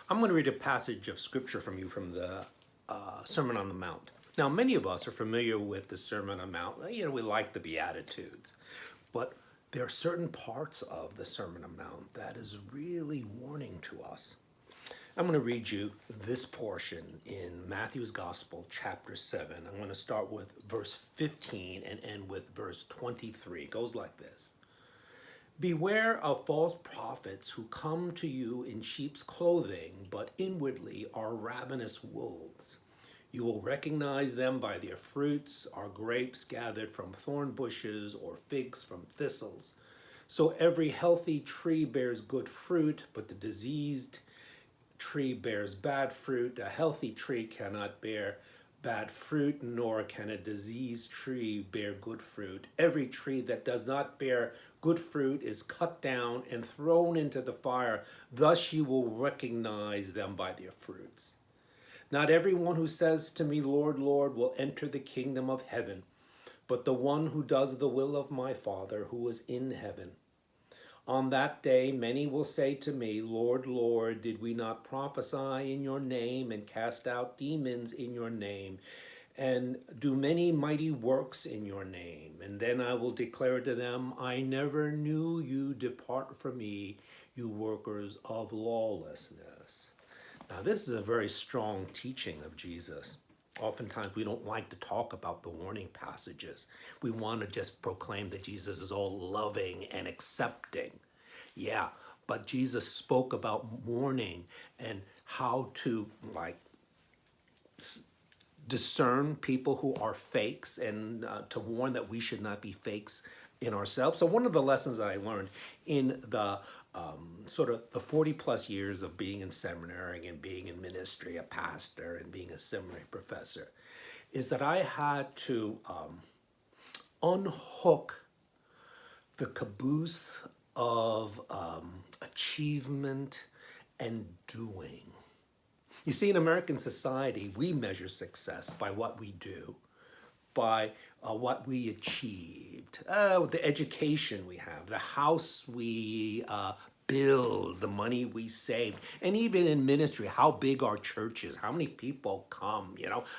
I'm going to read a passage of scripture from you from the Sermon on the Mount. Now, many of us are familiar with the Sermon on the Mount. You know, we like the Beatitudes, but there are certain parts of the Sermon on the Mount that is really warning to us. I'm going to read you this portion in Matthew's Gospel, chapter 7. I'm going to start with verse 15 and end with verse 23. It goes like this. Beware of false prophets who come to you in sheep's clothing, but inwardly are ravenous wolves. You will recognize them by their fruits. Are grapes gathered from thorn bushes or figs from thistles? So every healthy tree bears good fruit, but the diseased tree bears bad fruit. A healthy tree cannot bear bad fruit, nor can a diseased tree bear good fruit. Every tree that does not bear good fruit is cut down and thrown into the fire. Thus you will recognize them by their fruits. Not everyone who says to me, Lord, Lord, will enter the kingdom of heaven, but the one who does the will of my Father who is in heaven. On that day, many will say to me, Lord, Lord, did we not prophesy in your name and cast out demons in your name and do many mighty works in your name? And then I will declare to them, I never knew you. Depart from me, you workers of lawlessness. Now, this is a very strong teaching of Jesus. Oftentimes, we don't like to talk about the warning passages. We want to just proclaim that Jesus is all loving and accepting. Yeah, but Jesus spoke about warning and how to discern people who are fakes and to warn that we should not be fakes in ourselves. So one of the lessons that I learned in the sort of the 40 plus years of being in seminary and being in ministry, a pastor and being a seminary professor, is that I had to unhook the caboose of achievement and doing. You see, in American society, we measure success by what we do, by what we achieved, the education we have, the house we build, the money we saved, and even in ministry, how big our church is, how many people come,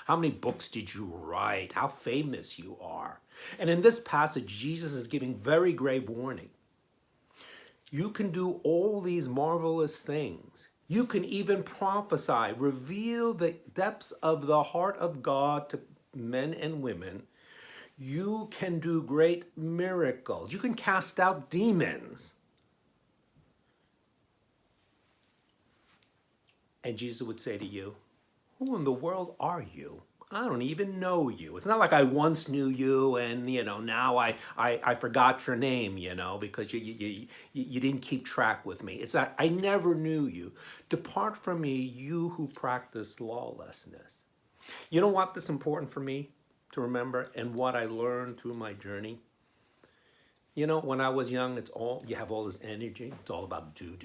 how many books did you write, how famous you are. And in this passage, Jesus is giving very grave warning. You can do all these marvelous things. You can even prophesy, reveal the depths of the heart of God to men and women. You can do great miracles. You can cast out demons. And Jesus would say to you, who in the world are you? I don't even know you. It's not like I once knew you and, now I forgot your name, because you didn't keep track with me. It's that I never knew you. Depart from me, you who practice lawlessness. You know what that's important for me to remember and what I learned through my journey? When I was young, you have all this energy. It's all about do.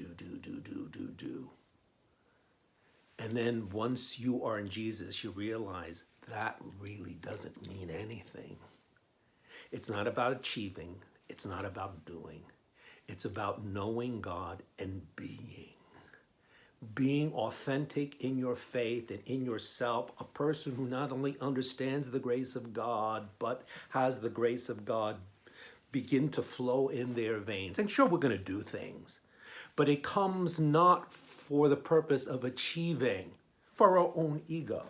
And then once you are in Jesus, you realize that really doesn't mean anything. It's not about achieving. It's not about doing. It's about knowing God and being. Being authentic in your faith and in yourself, a person who not only understands the grace of God, but has the grace of God begin to flow in their veins. And sure, we're going to do things, but it comes not for the purpose of achieving for our own egos,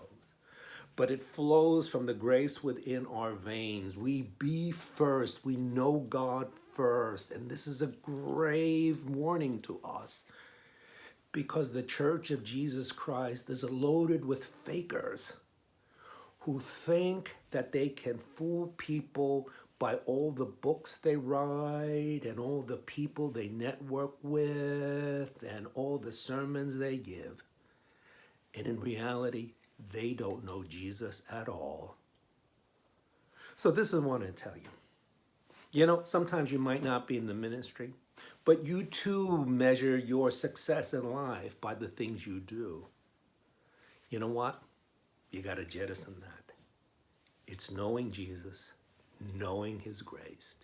but it flows from the grace within our veins. We be first. We know God first. And this is a grave warning to us because the Church of Jesus Christ is loaded with fakers who think that they can fool people by all the books they write and all the people they network with and all the sermons they give. And in reality, they don't know Jesus at all. So this is what I want to tell you. Sometimes you might not be in the ministry, but you too measure your success in life by the things you do. You know what? You got to jettison that. It's knowing Jesus, knowing his grace,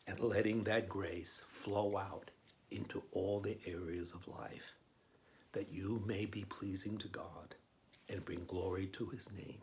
and letting that grace flow out into all the areas of life. that you may be pleasing to God and bring glory to his name.